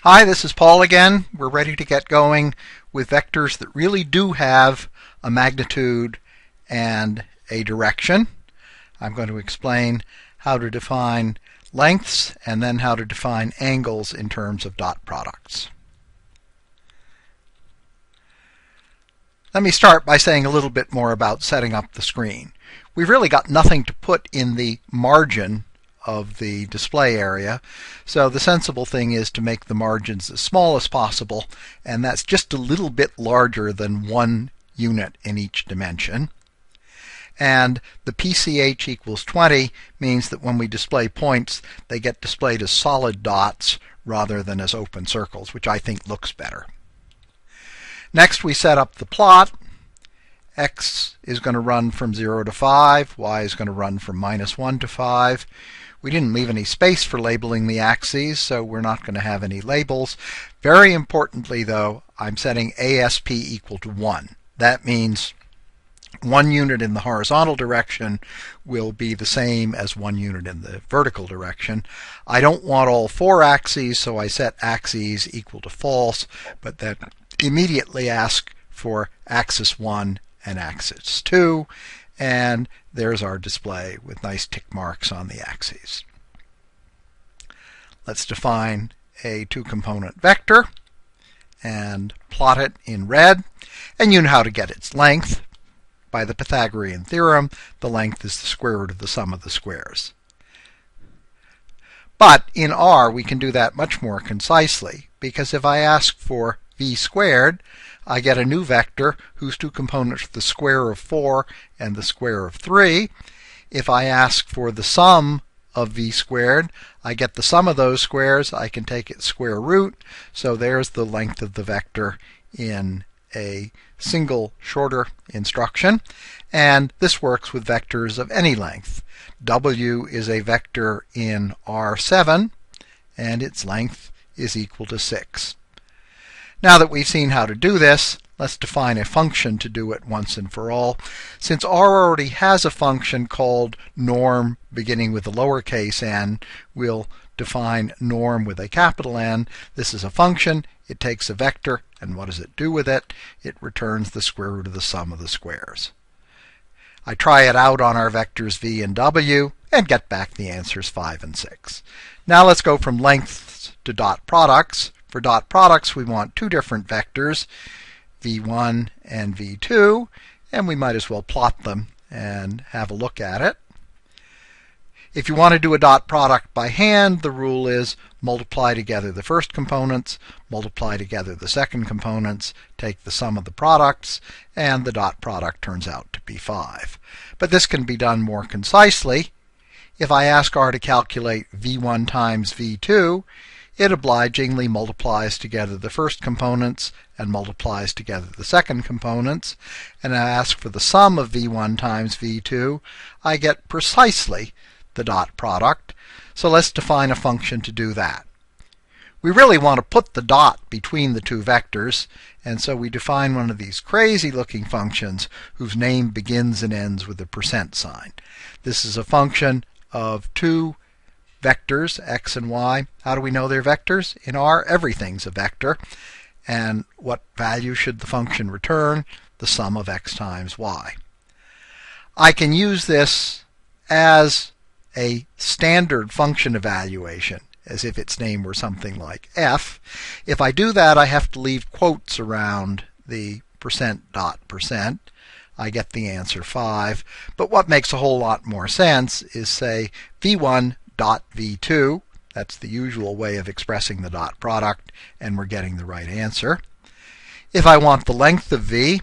Hi, this is Paul again. We're ready to get going with vectors that really do have a magnitude and a direction. I'm going to explain how to define lengths and then how to define angles in terms of dot products. Let me start by saying a little bit more about setting up the screen. We've really got nothing to put in the margin of the display area, so the sensible thing is to make the margins as small as possible, and that's just a little bit larger than 1 unit in each dimension. And the PCH equals 20 means that when we display points, they get displayed as solid dots rather than as open circles, which I think looks better. Next, we set up the plot. X is going to run from 0 to 5. Y is going to run from -1 to 5. We didn't leave any space for labeling the axes, so we're not going to have any labels. Very importantly, though, I'm setting ASP equal to 1. That means 1 unit in the horizontal direction will be the same as 1 unit in the vertical direction. I don't want all 4 axes, so I set axes equal to false, but then immediately ask for axis 1 and axis 2, and there's our display with nice tick marks on the axes. Let's define a 2-component vector and plot it in red, and you know how to get its length. By the Pythagorean theorem, the length is the square root of the sum of the squares. But in R, we can do that much more concisely, because if I ask for v squared, I get a new vector whose 2 components are the square of 4 and the square of 3. If I ask for the sum of v squared, I get the sum of those squares. I can take its square root, so there's the length of the vector in a single shorter instruction. And this works with vectors of any length. W is a vector in R7, and its length is equal to 6. Now that we've seen how to do this, let's define a function to do it once and for all. Since R already has a function called norm beginning with a lowercase n, we'll define norm with a capital N. This is a function. It takes a vector, and what does it do with it? It returns the square root of the sum of the squares. I try it out on our vectors v and w, and get back the answers 5 and 6. Now let's go from lengths to dot products. For dot products, we want 2 different vectors, v1 and v2, and we might as well plot them and have a look at it. If you want to do a dot product by hand, the rule is multiply together the first components, multiply together the second components, take the sum of the products, and the dot product turns out to be 5. But this can be done more concisely. If I ask R to calculate v1 times v2, it obligingly multiplies together the first components and multiplies together the second components. And I ask for the sum of v1 times v2, I get precisely the dot product. So let's define a function to do that. We really want to put the dot between the 2 vectors, and so we define one of these crazy looking functions whose name begins and ends with a % sign. This is a function of 2 vectors, x and y. How do we know they're vectors? In R, everything's a vector. And what value should the function return? The sum of x times y. I can use this as a standard function evaluation, as if its name were something like f. If I do that, I have to leave quotes around the %.%. I get the answer 5. But what makes a whole lot more sense is, say, v1 dot v2. That's the usual way of expressing the dot product, and we're getting the right answer. If I want the length of v,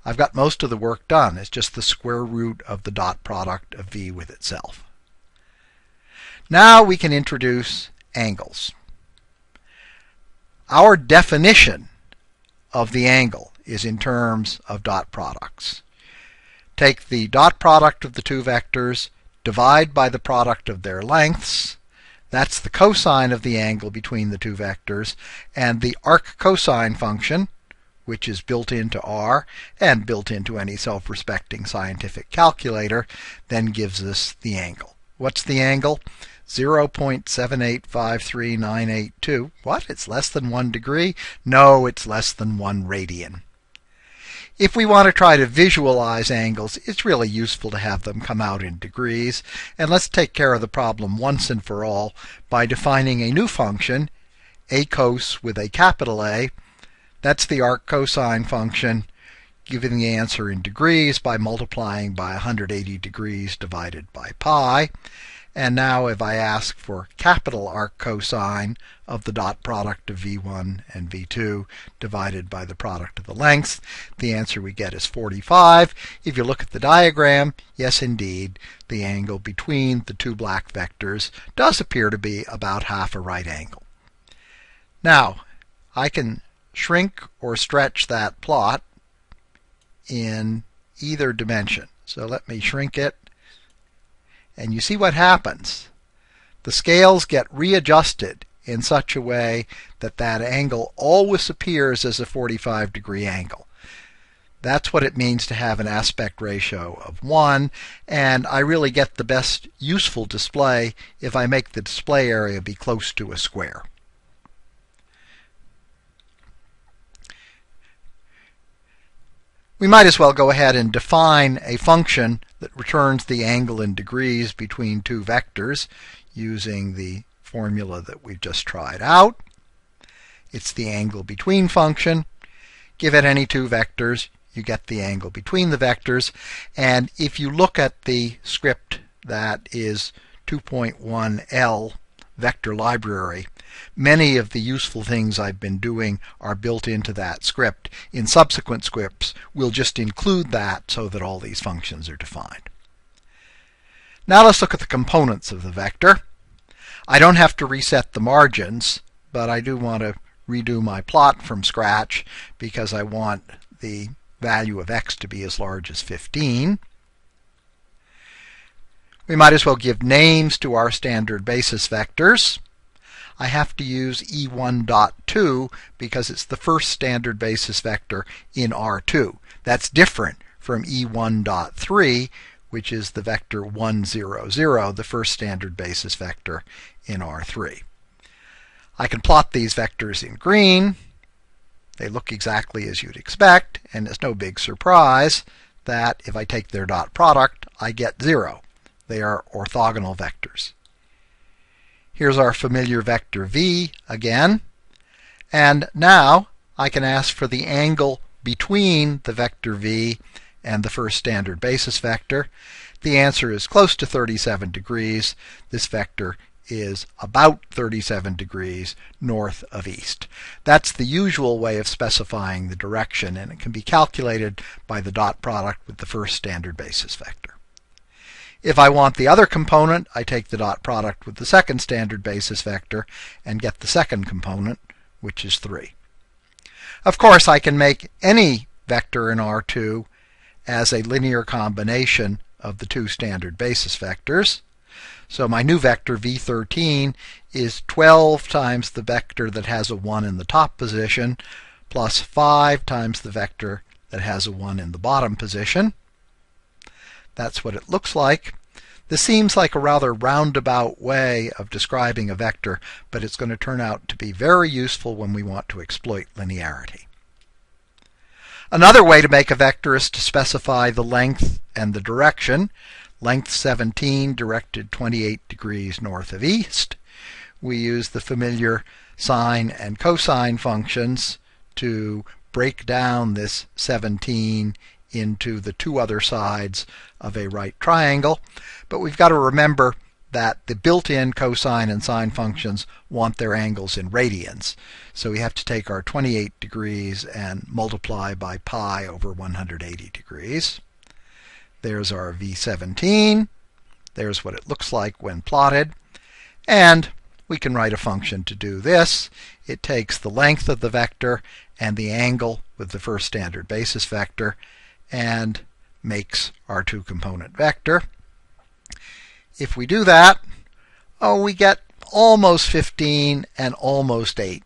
I've got most of the work done. It's just the square root of the dot product of v with itself. Now we can introduce angles. Our definition of the angle is in terms of dot products. Take the dot product of the 2 vectors, divide by the product of their lengths. That's the cosine of the angle between the 2 vectors, and the arc cosine function, which is built into R and built into any self-respecting scientific calculator, then gives us the angle. What's the angle? 0.7853982. What? It's less than 1 degree? No, it's less than 1 radian. If we want to try to visualize angles, it's really useful to have them come out in degrees. And let's take care of the problem once and for all by defining a new function, a cos with a capital A. That's the arc cosine function, giving the answer in degrees by multiplying by 180 degrees divided by pi. And now if I ask for capital arc cosine of the dot product of v1 and v2 divided by the product of the lengths, the answer we get is 45. If you look at the diagram, yes indeed, the angle between the two black vectors does appear to be about half a right angle. Now, I can shrink or stretch that plot in either dimension. So let me shrink it. And you see what happens. The scales get readjusted in such a way that that angle always appears as a 45-degree angle. That's what it means to have an aspect ratio of 1, and I really get the best useful display if I make the display area be close to a square. We might as well go ahead and define a function that returns the angle in degrees between two vectors using the formula that we've just tried out. It's the angle between function. Give it any two vectors, you get the angle between the vectors. And if you look at the script that is 2.1L vector library, many of the useful things I've been doing are built into that script. In subsequent scripts, we'll just include that so that all these functions are defined. Now let's look at the components of the vector. I don't have to reset the margins, but I do want to redo my plot from scratch because I want the value of x to be as large as 15. We might as well give names to our standard basis vectors. I have to use E1.2 because it's the first standard basis vector in R2. That's different from E1.3, which is the vector 1, 0, 0, the first standard basis vector in R3. I can plot these vectors in green. They look exactly as you'd expect, and it's no big surprise that if I take their dot product, I get 0. They are orthogonal vectors. Here's our familiar vector v again. And now I can ask for the angle between the vector v and the first standard basis vector. The answer is close to 37 degrees. This vector is about 37 degrees north of east. That's the usual way of specifying the direction, and it can be calculated by the dot product with the first standard basis vector. If I want the other component, I take the dot product with the second standard basis vector and get the second component, which is 3. Of course, I can make any vector in R2 as a linear combination of the two standard basis vectors. So my new vector, v13, is 12 times the vector that has a 1 in the top position, plus 5 times the vector that has a 1 in the bottom position. That's what it looks like. This seems like a rather roundabout way of describing a vector, but it's going to turn out to be very useful when we want to exploit linearity. Another way to make a vector is to specify the length and the direction. Length 17 directed 28 degrees north of east. We use the familiar sine and cosine functions to break down this 17 into the two other sides of a right triangle. But we've got to remember that the built-in cosine and sine functions want their angles in radians. So we have to take our 28 degrees and multiply by pi over 180 degrees. There's our v17. There's what it looks like when plotted. And we can write a function to do this. It takes the length of the vector and the angle with the first standard basis vector and makes our two-component vector. If we do that, we get almost 15 and almost 8.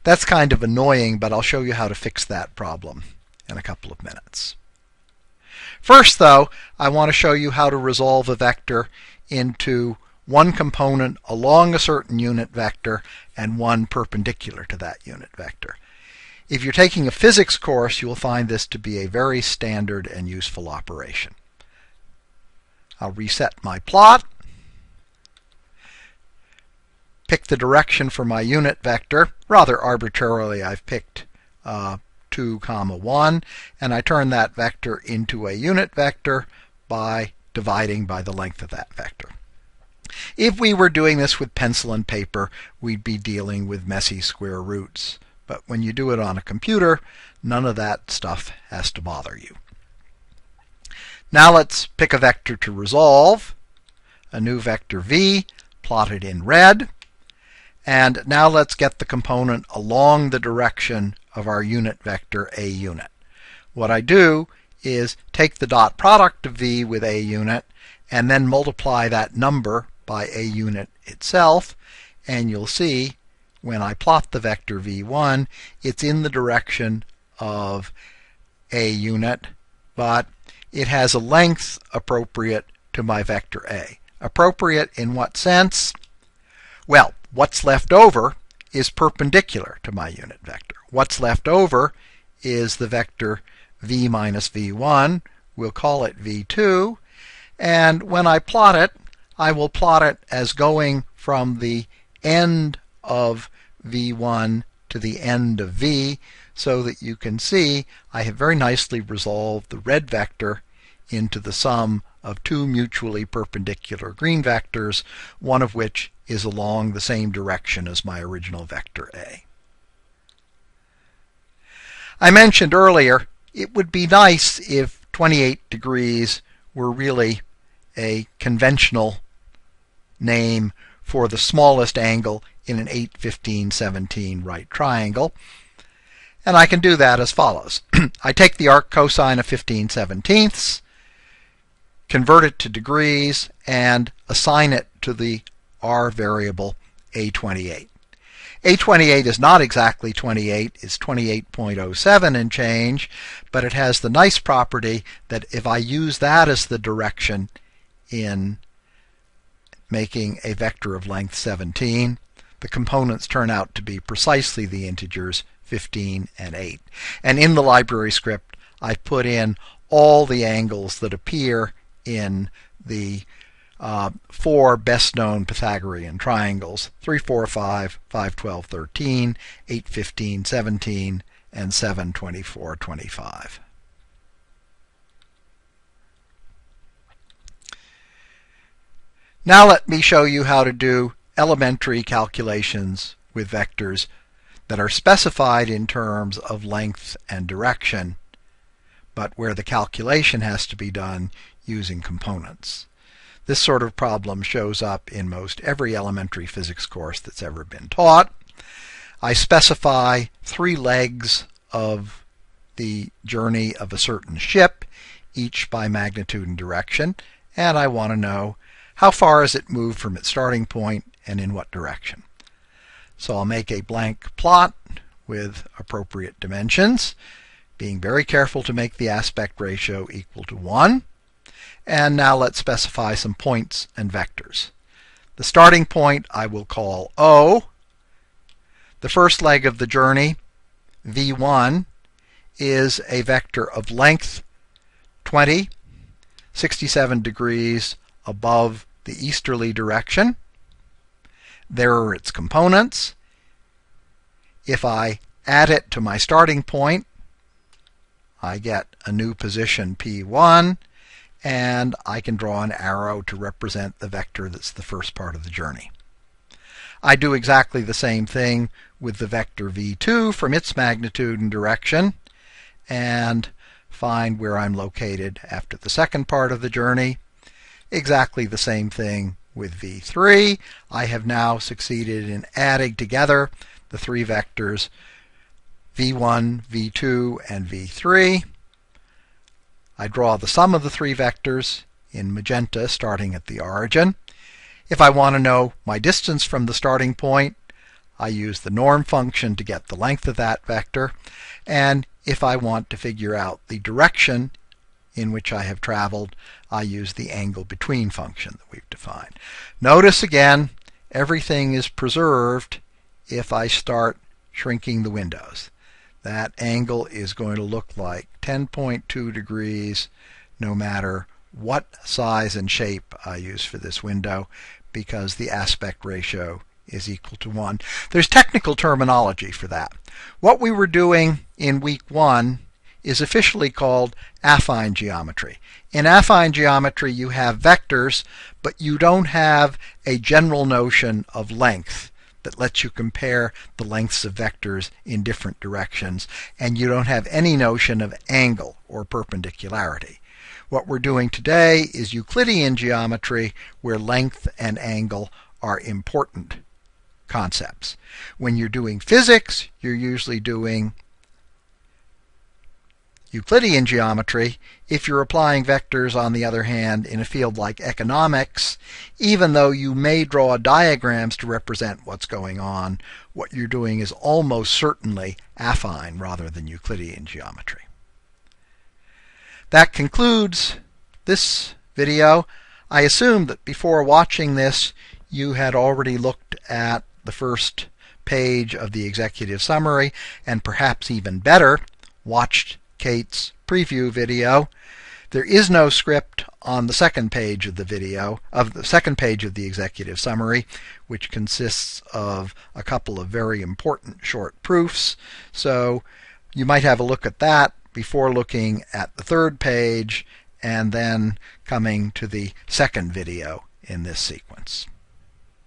That's kind of annoying, but I'll show you how to fix that problem in a couple of minutes. First, though, I want to show you how to resolve a vector into one component along a certain unit vector and one perpendicular to that unit vector. If you're taking a physics course, you will find this to be a very standard and useful operation. I'll reset my plot, pick the direction for my unit vector. Rather arbitrarily, I've picked 2, 1, and I turn that vector into a unit vector by dividing by the length of that vector. If we were doing this with pencil and paper, we'd be dealing with messy square roots. But when you do it on a computer, none of that stuff has to bother you. Now let's pick a vector to resolve, a new vector v, plotted in red. And now let's get the component along the direction of our unit vector a unit. What I do is take the dot product of v with a unit and then multiply that number by a unit itself, and you'll see when I plot the vector v1, it's in the direction of a unit, but it has a length appropriate to my vector a. Appropriate in what sense? Well, what's left over is perpendicular to my unit vector. What's left over is the vector v minus v1. We'll call it v2. And when I plot it, I will plot it as going from the end of v1 to the end of v, so that you can see I have very nicely resolved the red vector into the sum of two mutually perpendicular green vectors, one of which is along the same direction as my original vector a. I mentioned earlier it would be nice if 28 degrees were really a conventional name for the smallest angle in an 8, 15, 17 right triangle. And I can do that as follows. I take the arc cosine of 15/17, convert it to degrees, and assign it to the r variable a28. A28 is not exactly 28, it's 28.07 and change, but it has the nice property that if I use that as the direction in making a vector of length 17, the components turn out to be precisely the integers 15 and 8. And in the library script, I've put in all the angles that appear in the 4 best-known Pythagorean triangles: 3, 4, 5, 5, 12, 13, 8, 15, 17, and 7, 24, 25. Now let me show you how to do elementary calculations with vectors that are specified in terms of length and direction, but where the calculation has to be done using components. This sort of problem shows up in most every elementary physics course that's ever been taught. I specify 3 legs of the journey of a certain ship, each by magnitude and direction, and I want to know how far has it moved from its starting point and in what direction. So I'll make a blank plot with appropriate dimensions, being very careful to make the aspect ratio equal to 1. And now let's specify some points and vectors. The starting point I will call O. The first leg of the journey, v1, is a vector of length 20, 67 degrees above the easterly direction. There are its components. If I add it to my starting point, I get a new position P1, and I can draw an arrow to represent the vector that's the first part of the journey. I do exactly the same thing with the vector v2 from its magnitude and direction, and find where I'm located after the second part of the journey. Exactly the same thing with v3. I have now succeeded in adding together the 3 vectors v1, v2, and v3. I draw the sum of the 3 vectors in magenta starting at the origin. If I want to know my distance from the starting point, I use the norm function to get the length of that vector. And if I want to figure out the direction in which I have traveled, I use the angle between function that we've defined. Notice again, everything is preserved if I start shrinking the windows. That angle is going to look like 10.2 degrees no matter what size and shape I use for this window, because the aspect ratio is equal to 1. There's technical terminology for that. What we were doing in week 1 is officially called affine geometry. In affine geometry you have vectors, but you don't have a general notion of length that lets you compare the lengths of vectors in different directions, and you don't have any notion of angle or perpendicularity. What we're doing today is Euclidean geometry, where length and angle are important concepts. When you're doing physics, you're usually doing Euclidean geometry. If you're applying vectors, on the other hand, in a field like economics, even though you may draw diagrams to represent what's going on, what you're doing is almost certainly affine rather than Euclidean geometry. That concludes this video. I assume that before watching this, you had already looked at the first page of the executive summary, and perhaps even better, watched Kate's preview video. There is no script on the second page of the video, of the second page of the executive summary, which consists of a couple of very important short proofs. So you might have a look at that before looking at the third page and then coming to the second video in this sequence.